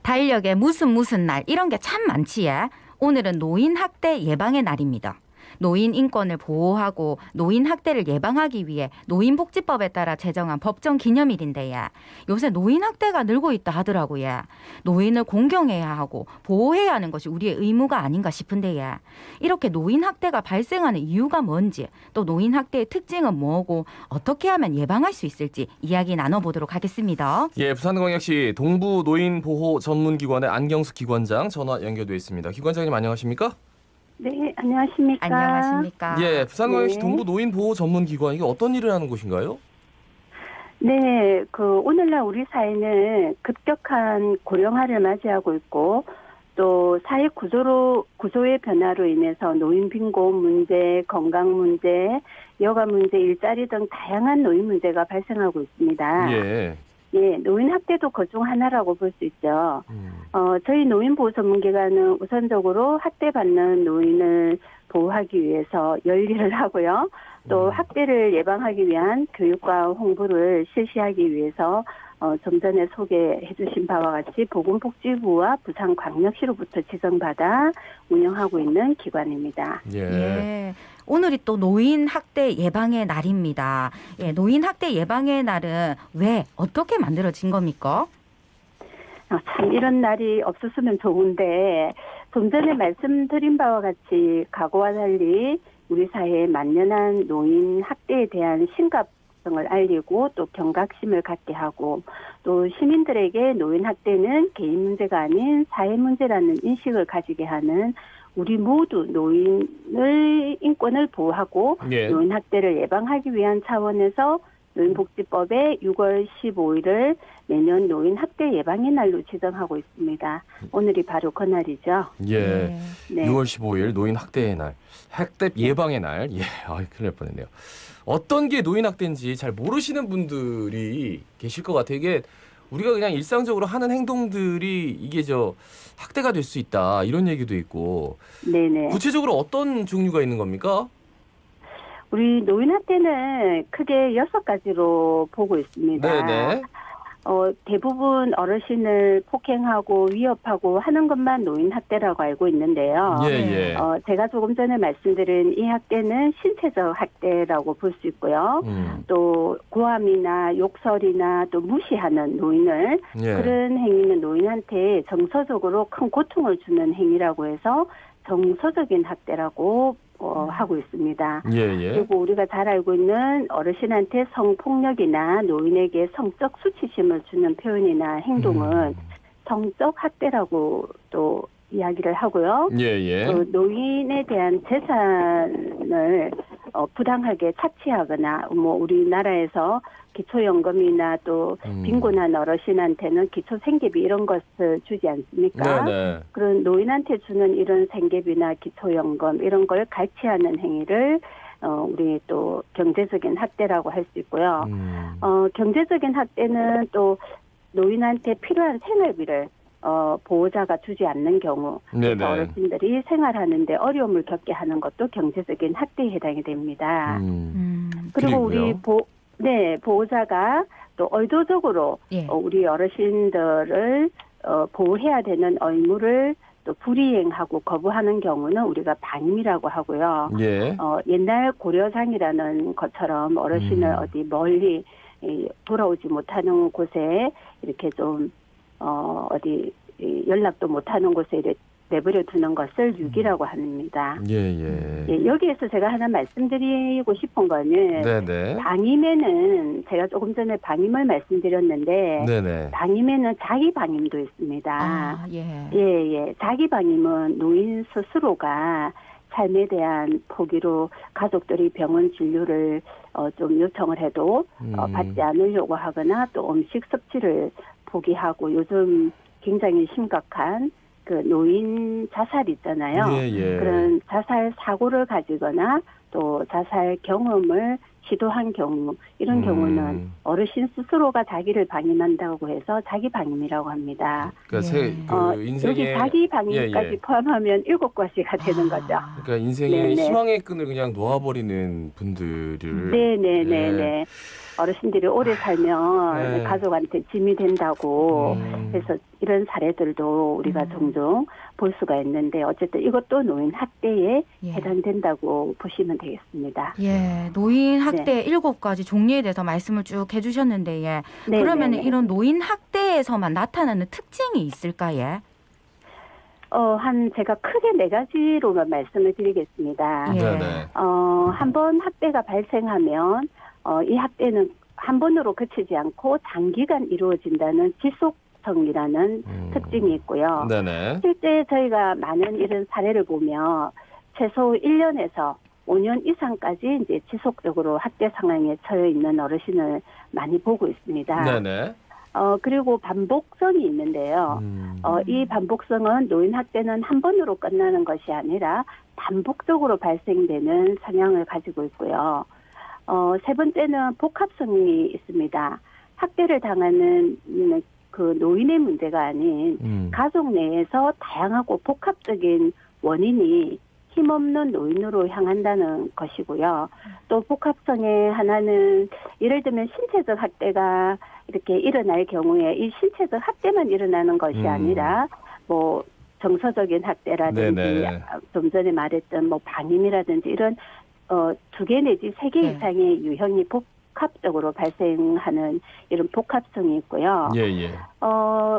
달력에 무슨 날 이런 게 참 많지. 오늘은 노인 학대 예방의 날입니다. 노인 인권을 보호하고 노인 학대를 예방하기 위해 노인복지법에 따라 제정한 법정 기념일인데요. 요새 노인 학대가 늘고 있다 하더라고요. 노인을 공경해야 하고 보호해야 하는 것이 우리의 의무가 아닌가 싶은데요. 이렇게 노인 학대가 발생하는 이유가 뭔지, 또 노인 학대의 특징은 뭐고 어떻게 하면 예방할 수 있을지 이야기 나눠보도록 하겠습니다. 예, 부산광역시 동부노인보호전문기관의 안경숙 기관장 전화 연결돼 있습니다. 기관장님 안녕하십니까? 네, 안녕하십니까. 안녕하십니까. 예, 부산광역시 네. 동부노인보호전문기관 이게 어떤 일을 하는 곳인가요? 네, 오늘날 우리 사회는 급격한 고령화를 맞이하고 있고, 또 사회 구조의 변화로 인해서 노인 빈곤 문제, 건강 문제, 여가 문제, 일자리 등 다양한 노인 문제가 발생하고 있습니다. 예. 예, 노인 학대도 그중 하나라고 볼 수 있죠. 저희 노인보호전문기관은 우선적으로 학대받는 노인을 보호하기 위해서 열일을 하고요. 또 학대를 예방하기 위한 교육과 홍보를 실시하기 위해서 좀 전에 소개해 주신 바와 같이 보건복지부와 부산광역시로부터 지정받아 운영하고 있는 기관입니다. 예. 예. 오늘이 또 노인 학대 예방의 날입니다. 예, 노인 학대 예방의 날은 왜 어떻게 만들어진 겁니까? 참 이런 날이 없었으면 좋은데 좀 전에 말씀드린 바와 같이 과거와 달리 우리 사회에 만연한 노인 학대에 대한 심각성을 알리고 또 경각심을 갖게 하고 또 시민들에게 노인 학대는 개인 문제가 아닌 사회 문제라는 인식을 가지게 하는 우리 모두 노인의 인권을 보호하고 예. 노인 학대를 예방하기 위한 차원에서 노인복지법의 6월 15일을 매년 노인 학대 예방의 날로 지정하고 있습니다. 오늘이 바로 그 날이죠. 예. 네. 6월 15일 노인 학대의 날, 학대 예방의 날. 예, 큰일 날 뻔했네요. 어떤 게 노인 학대인지 잘 모르시는 분들이 계실 것 같아요. 이게 우리가 그냥 일상적으로 하는 행동들이 이게 학대가 될 수 있다 이런 얘기도 있고. 네네. 구체적으로 어떤 종류가 있는 겁니까? 우리 노인 학대는 크게 6가지로 보고 있습니다. 네네. 대부분 어르신을 폭행하고 위협하고 하는 것만 노인 학대라고 알고 있는데요. 예. 제가 조금 전에 말씀드린 이 학대는 신체적 학대라고 볼 수 있고요. 또 고함이나 욕설이나 또 무시하는 노인을 예. 그런 행위는 노인한테 정서적으로 큰 고통을 주는 행위라고 해서 정서적인 학대라고 하고 있습니다. 예. 그리고 우리가 잘 알고 있는 어르신한테 성폭력이나 노인에게 성적 수치심을 주는 표현이나 행동은 성적 학대라고 또 이야기를 하고요. 예. 그 노인에 대한 재산을 부당하게 차치하거나 우리나라에서 기초연금이나 또 빈곤한 어르신한테는 기초 생계비 이런 것을 주지 않습니까? 네네. 그런 노인한테 주는 이런 생계비나 기초연금 이런 걸 갈취하는 행위를 우리 또 경제적인 학대라고 할 수 있고요. 경제적인 학대는 또 노인한테 필요한 생활비를 보호자가 주지 않는 경우 네네. 어르신들이 생활하는데 어려움을 겪게 하는 것도 경제적인 학대에 해당이 됩니다. 그리고 우리 보호자가 또 의도적으로 예. 우리 어르신들을 보호해야 되는 의무를 또 불이행하고 거부하는 경우는 우리가 방임이라고 하고요. 예. 옛날 고려상이라는 것처럼 어르신을 어디 멀리 돌아오지 못하는 곳에 이렇게 좀 어디 연락도 못하는 곳에 이렇게 내버려 두는 것을 유기라고 합니다. 예. 여기에서 제가 하나 말씀드리고 싶은 거는 네네. 방임에는 제가 조금 전에 방임을 말씀드렸는데 네네. 방임에는 자기 방임도 있습니다. 예. 자기 방임은 노인 스스로가 삶에 대한 포기로 가족들이 병원 진료를 좀 요청을 해도 받지 않으려고 하거나 또 음식 섭취를 포기하고 요즘 굉장히 심각한 그 노인 자살 있잖아요. 예. 그런 자살 사고를 가지거나 또 자살 경험을 시도한 경우 이런 경우는 어르신 스스로가 자기를 방임한다고 해서 자기 방임이라고 합니다. 그러니까 인생의 여기 자기 방임까지 포함하면 7가지가 되는 거죠. 그러니까 인생의 희망의 끈을 그냥 놓아버리는 분들을. 네네네. 어르신들이 오래 살면 네. 가족한테 짐이 된다고 음. 해서 이런 사례들도 우리가 종종 볼 수가 있는데 어쨌든 이것도 노인 학대에 예. 해당된다고 보시면 되겠습니다. 예, 노인 학대 7가지 종류에 대해서 말씀을 쭉 해주셨는데, 예. 네, 그러면 네, 네. 이런 노인 학대에서만 나타나는 특징이 있을까, 예? 제가 크게 4가지로만 말씀을 드리겠습니다. 예. 네네. 한 번 학대가 발생하면, 이 학대는 한 번으로 그치지 않고 장기간 이루어진다는 지속성이라는 특징이 있고요. 네네. 실제 저희가 많은 이런 사례를 보면 최소 1년에서 5년 이상까지 이제 지속적으로 학대 상황에 처해 있는 어르신을 많이 보고 있습니다. 네네. 그리고 반복성이 있는데요. 이 반복성은 노인 학대는 한 번으로 끝나는 것이 아니라 반복적으로 발생되는 성향을 가지고 있고요. 세 번째는 복합성이 있습니다. 학대를 당하는 그 노인의 문제가 아닌 가족 내에서 다양하고 복합적인 원인이 힘없는 노인으로 향한다는 것이고요. 또 복합성의 하나는 예를 들면 신체적 학대가 이렇게 일어날 경우에 이 신체적 학대만 일어나는 것이 아니라 뭐 정서적인 학대라든지 네네. 좀 전에 말했던 뭐 방임이라든지 이런 2개 내지 3개 네. 이상의 유형이 복합적으로 발생하는 이런 복합성이 있고요. 예예.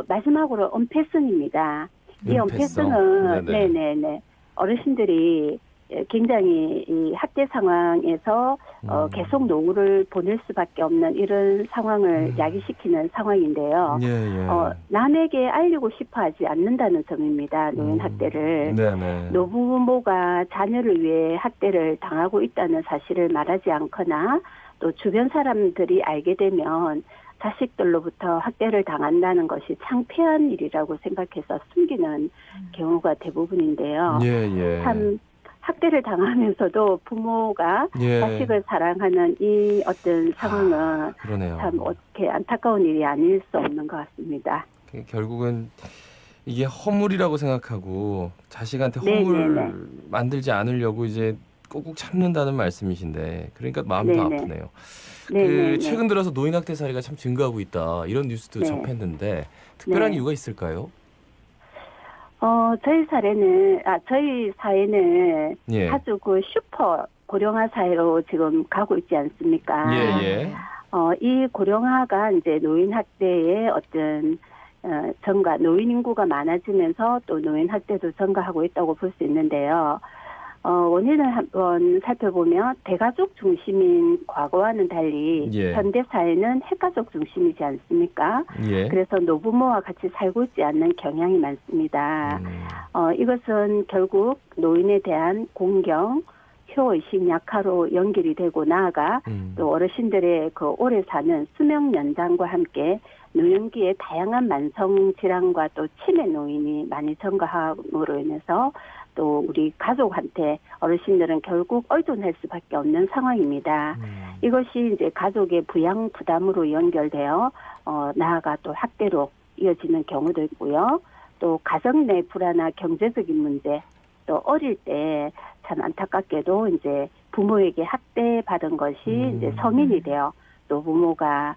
마지막으로 은폐성입니다. 이 은폐성. 은폐성은 네네. 네네네 어르신들이 굉장히 이 학대 상황에서 계속 노후를 보낼 수밖에 없는 이런 상황을 야기시키는 상황인데요. 예예. 남에게 알리고 싶어하지 않는다는 점입니다. 노인 학대를. 네네. 노부모가 자녀를 위해 학대를 당하고 있다는 사실을 말하지 않거나 또 주변 사람들이 알게 되면 자식들로부터 학대를 당한다는 것이 창피한 일이라고 생각해서 숨기는 경우가 대부분인데요. 예예. 참 학대를 당하면서도 부모가 예. 자식을 사랑하는 이 어떤 상황은 그러네요. 참 어떻게 안타까운 일이 아닐 수 없는 것 같습니다. 결국은 이게 허물이라고 생각하고 자식한테 네네네. 허물 만들지 않으려고 이제 꾹꾹 참는다는 말씀이신데 그러니까 마음이 더 네네. 아프네요. 네네네. 최근 들어서 노인 학대 사례가 참 증가하고 있다 이런 뉴스도 네. 접했는데 특별한 네. 이유가 있을까요? 저희 사회는 예. 아주 그 슈퍼 고령화 사회로 지금 가고 있지 않습니까? 예. 이 고령화가 이제 노인 학대의 어떤 증가, 노인 인구가 많아지면서 또 노인 학대도 증가하고 있다고 볼 수 있는데요. 원인을 한번 살펴보면 대가족 중심인 과거와는 달리 예. 현대 사회는 핵가족 중심이지 않습니까? 예. 그래서 노부모와 같이 살고 있지 않는 경향이 많습니다. 이것은 결국 노인에 대한 공경, 효의식 약화로 연결이 되고 나아가 또 어르신들의 그 오래 사는 수명 연장과 함께 노년기에 다양한 만성 질환과 또 치매 노인이 많이 증가함으로 인해서 또 우리 가족한테 어르신들은 결국 의존할 수밖에 없는 상황입니다. 이것이 이제 가족의 부양 부담으로 연결되어 나아가 또 학대로 이어지는 경우도 있고요. 또 가정 내 불안한 경제적인 문제, 또 어릴 때 참 안타깝게도 이제 부모에게 학대받은 것이 이제 성인이 되어 또 부모가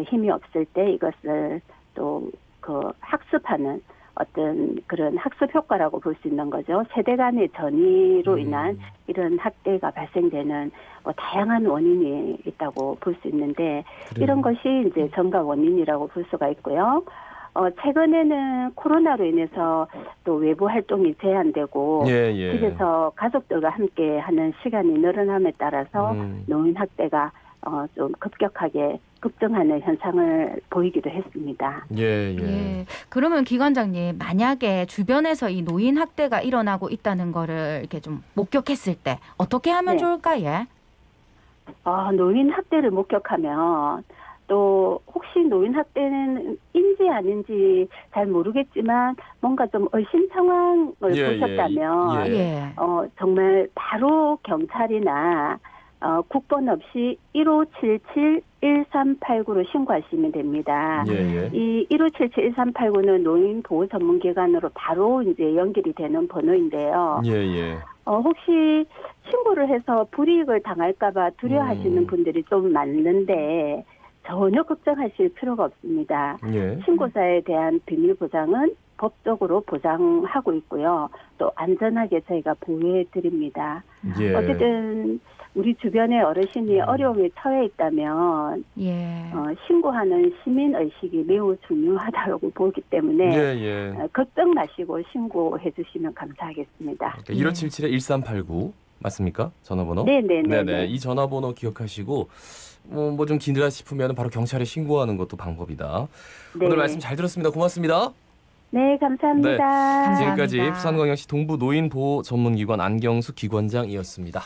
힘이 없을 때 이것을 또 그 학습하는 어떤 그런 학습 효과라고 볼 수 있는 거죠. 세대 간의 전이로 인한 이런 학대가 발생되는 뭐 다양한 원인이 있다고 볼 수 있는데 그래요. 이런 것이 이제 전가 원인이라고 볼 수가 있고요. 최근에는 코로나로 인해서 또 외부 활동이 제한되고 예. 집에서 가족들과 함께 하는 시간이 늘어남에 따라서 노인 학대가 좀 급격하게 급증하는 현상을 보이기도 했습니다. 예. 그러면 기관장님, 만약에 주변에서 이 노인 학대가 일어나고 있다는 거를 이렇게 좀 목격했을 때 어떻게 하면 네. 좋을까, 예? 노인 학대를 목격하면 또 혹시 노인 학대는 인지 아닌지 잘 모르겠지만 뭔가 좀 의심 상황을 보셨다면 예. 정말 바로 경찰이나 국번 없이 1577-1389로 신고하시면 됩니다. 예. 이 1577-1389는 노인 보호 전문 기관으로 바로 이제 연결이 되는 번호인데요. 예. 혹시 신고를 해서 불이익을 당할까봐 두려워하시는 분들이 좀 많은데 전혀 걱정하실 필요가 없습니다. 예. 신고자에 대한 비밀 보장은 법적으로 보장하고 있고요. 또 안전하게 저희가 보호해 드립니다. 예. 어쨌든 우리 주변의 어르신이 어려움에 처해 있다면 예. 신고하는 시민 의식이 매우 중요하다고 보기 때문에 예, 예. 걱정 마시고 신고해 주시면 감사하겠습니다. 1577-1389 맞습니까? 전화번호? 네네네. 네네. 이 전화번호 기억하시고 뭐 좀 긴드라 싶으면 바로 경찰에 신고하는 것도 방법이다. 네. 오늘 말씀 잘 들었습니다. 고맙습니다. 네, 감사합니다. 네. 감사합니다. 지금까지 부산광역시 동부 노인보호 전문기관 안경수 기관장이었습니다.